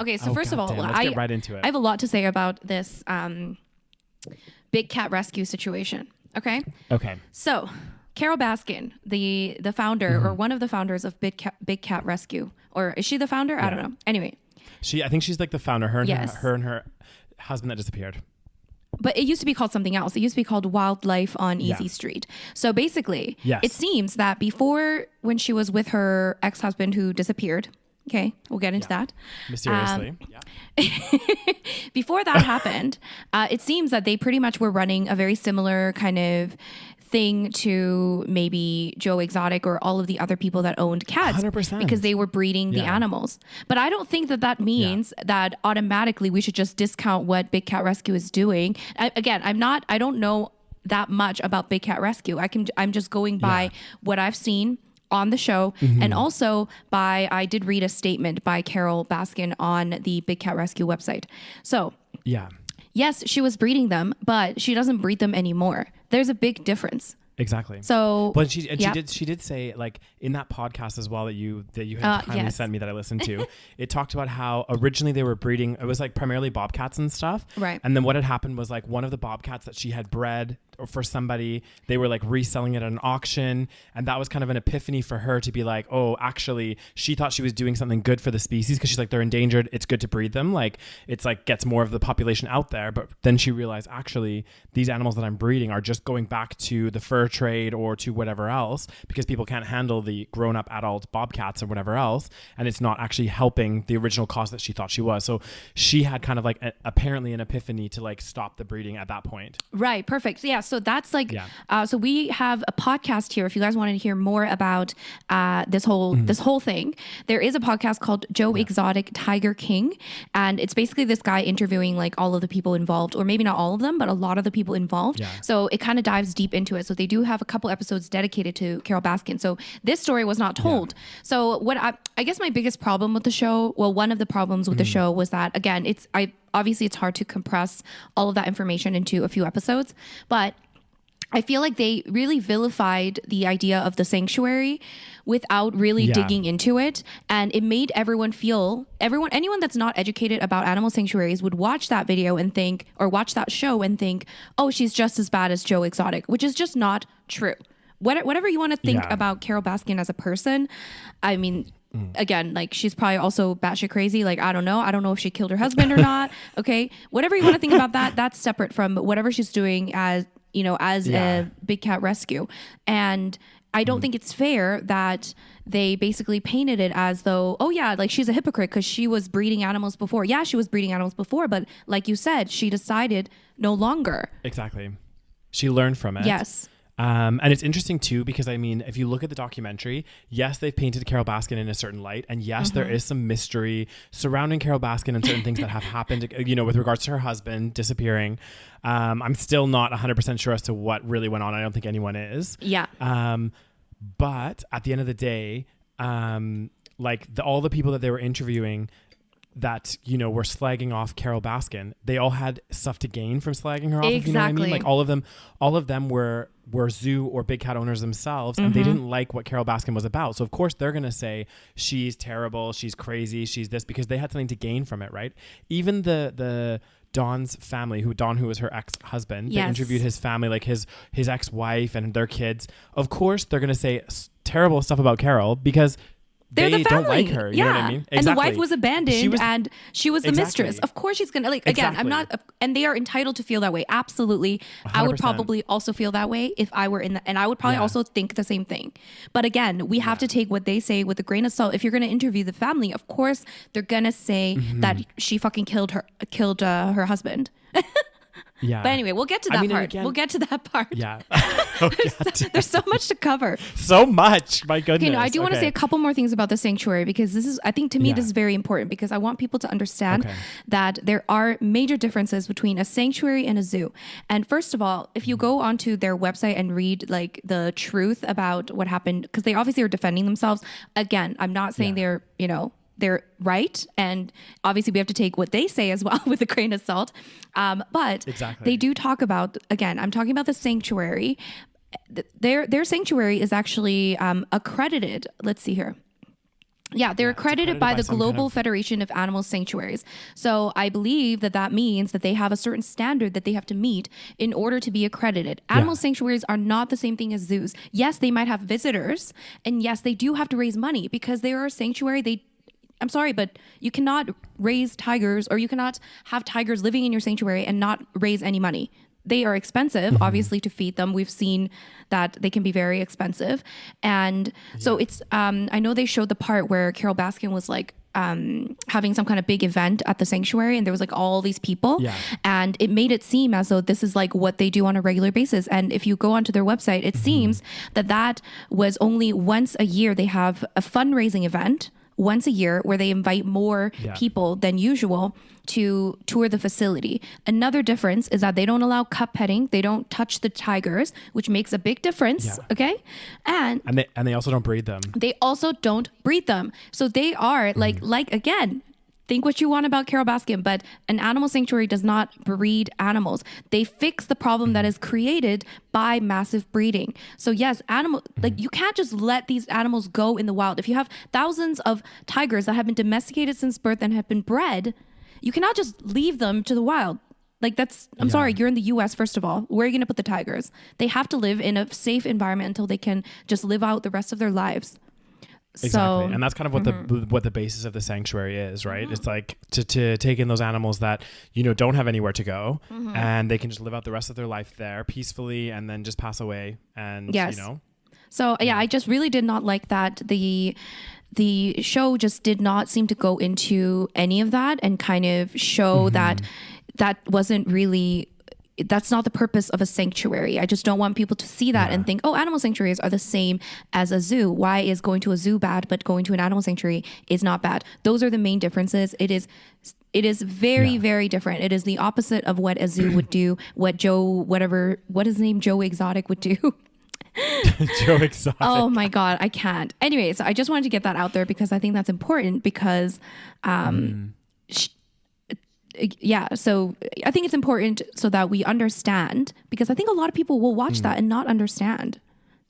Okay, so first of all, let's get right into it. I have a lot to say about this big cat rescue situation. Okay. So Carol Baskin, the founder or one of the founders of Big Cat Rescue, or is she the founder? I don't know. Anyway, I think she's like the founder. Her and her husband that disappeared. But it used to be called something else. It used to be called Wildlife on Easy Street. So basically, it seems that before, when she was with her ex-husband who disappeared, okay, we'll get into that. Mysteriously. Before that happened, it seems that they pretty much were running a very similar kind of thing to maybe Joe Exotic or all of the other people that owned cats 100%. because they were breeding the animals. But I don't think that means that automatically we should just discount what Big Cat Rescue is doing. I don't know that much about Big Cat Rescue. I'm just going by what I've seen on the show. And also I did read a statement by Carol Baskin on the Big Cat Rescue website. So yes, she was breeding them, but she doesn't breed them anymore. There's a big difference. Exactly. So, but she did say, like, in that podcast as well that you had kindly sent me that I listened to, it talked about how originally they were breeding, it was like primarily bobcats and stuff. Right. And then what had happened was, like, one of the bobcats that she had bred for somebody, they were like reselling it at an auction, and that was kind of an epiphany for her to be like, oh, actually she thought she was doing something good for the species, because she's like, they're endangered, it's good to breed them, like it's like gets more of the population out there. But then she realized, actually these animals that I'm breeding are just going back to the fur trade or to whatever else, because people can't handle the grown-up adult bobcats or whatever else, and it's not actually helping the original cause that she thought she was. So she had kind of like apparently an epiphany to like stop the breeding at that point. Right. Perfect. Yeah. So that's like, so we have a podcast here. If you guys wanted to hear more about this whole thing, there is a podcast called Joe Exotic Tiger King. And it's basically this guy interviewing like all of the people involved, or maybe not all of them, but a lot of the people involved. Yeah. So it kind of dives deep into it. So they do have a couple episodes dedicated to Carol Baskin. So this story was not told. So what I guess my biggest problem with the show, well, one of the problems with the show was that, again, obviously it's hard to compress all of that information into a few episodes, but I feel like they really vilified the idea of the sanctuary without really digging into it. And it made anyone that's not educated about animal sanctuaries would watch that video and think, or watch that show and think, oh, she's just as bad as Joe Exotic, which is just not true. Whatever you want to think about Carol Baskin as a person, I mean, again, like, she's probably also batshit crazy. Like, I don't know if she killed her husband or not. Okay. Whatever you want to think about that, that's separate from whatever she's doing as a Big Cat Rescue. And I don't think it's fair that they basically painted it as though, oh yeah, like she's a hypocrite because she was breeding animals before. Yeah, she was breeding animals before, but like you said, she decided no longer. Exactly. She learned from it. Yes. And it's interesting too, because I mean, if you look at the documentary, yes, they've painted Carol Baskin in a certain light, and yes, there is some mystery surrounding Carol Baskin and certain things that have happened, with regards to her husband disappearing. I'm still not 100% sure as to what really went on. I don't think anyone is. Yeah. But at the end of the day, all the people that they were interviewing that, were slagging off Carol Baskin, they all had stuff to gain from slagging her off. If you know what I mean? Like all of them were zoo or big cat owners themselves, and they didn't like what Carol Baskin was about. So of course they're going to say she's terrible, she's crazy, she's this, because they had something to gain from it, right? Even the Don's family, who was her ex-husband, they interviewed his family, like his ex-wife and their kids. Of course they're going to say terrible stuff about Carol because they don't like her. You know what I mean? Exactly. And the wife was abandoned and she was the mistress. Of course she's going to, like, again, I'm not, and they are entitled to feel that way. Absolutely. 100%. I would probably also feel that way if I were and I would probably also think the same thing. But again, we have to take what they say with a grain of salt. If you're going to interview the family, of course, they're going to say that she fucking killed her husband. Yeah. But anyway, we'll get to that part. Again, we'll get to that part. Yeah. There's so much to cover. So much. My goodness. Okay, I do want to say a couple more things about the sanctuary, because this is, I think to me, this is very important, because I want people to understand that there are major differences between a sanctuary and a zoo. And first of all, if you go onto their website and read like the truth about what happened, because they obviously are defending themselves. Again, I'm not saying they're right. And obviously we have to take what they say as well with a grain of salt. But they do talk about, again, I'm talking about the sanctuary. Their sanctuary is actually accredited. Let's see here. Yeah, they're accredited by the Global kind Federation of Animal Sanctuaries. So I believe that means that they have a certain standard that they have to meet in order to be accredited. Animal sanctuaries are not the same thing as zoos. Yes, they might have visitors, and yes, they do have to raise money because they are a sanctuary. I'm sorry, but you cannot raise tigers, or you cannot have tigers living in your sanctuary and not raise any money. They are expensive, obviously, to feed them. We've seen that they can be very expensive. And so it's, I know they showed the part where Carol Baskin was like, having some kind of big event at the sanctuary, and there was like all these people, and it made it seem as though this is like what they do on a regular basis. And if you go onto their website, it seems that was only once a year. They have a fundraising event once a year where they invite more people than usual to tour the facility. Another difference is that they don't allow cup petting. They don't touch the tigers, which makes a big difference. Okay. And they also don't breed them. They also don't breed them. So they are like again, think what you want about Carol Baskin, but an animal sanctuary does not breed animals. They fix the problem that is created by massive breeding. So yes, like you can't just let these animals go in the wild. If you have thousands of tigers that have been domesticated since birth and have been bred, you cannot just leave them to the wild. Like I'm sorry, you're in the US, first of all. Where are you going to put the tigers? They have to live in a safe environment until they can just live out the rest of their lives. Exactly. So, and that's kind of what the basis of the sanctuary is, right? It's like to take in those animals that, don't have anywhere to go, and they can just live out the rest of their life there peacefully and then just pass away. And, So, I just really did not like that. The show just did not seem to go into any of that and kind of show that wasn't really... That's not the purpose of a sanctuary. I just don't want people to see that and think, oh, animal sanctuaries are the same as a zoo. Why is going to a zoo bad, but going to an animal sanctuary is not bad? Those are the main differences. It is very, very different. It is the opposite of what a zoo would do, what his name, Joe Exotic would do. Joe Exotic. Oh my God, I can't. Anyway, so I just wanted to get that out there because I think that's important because, so I think it's important so that we understand, because I think a lot of people will watch that and not understand.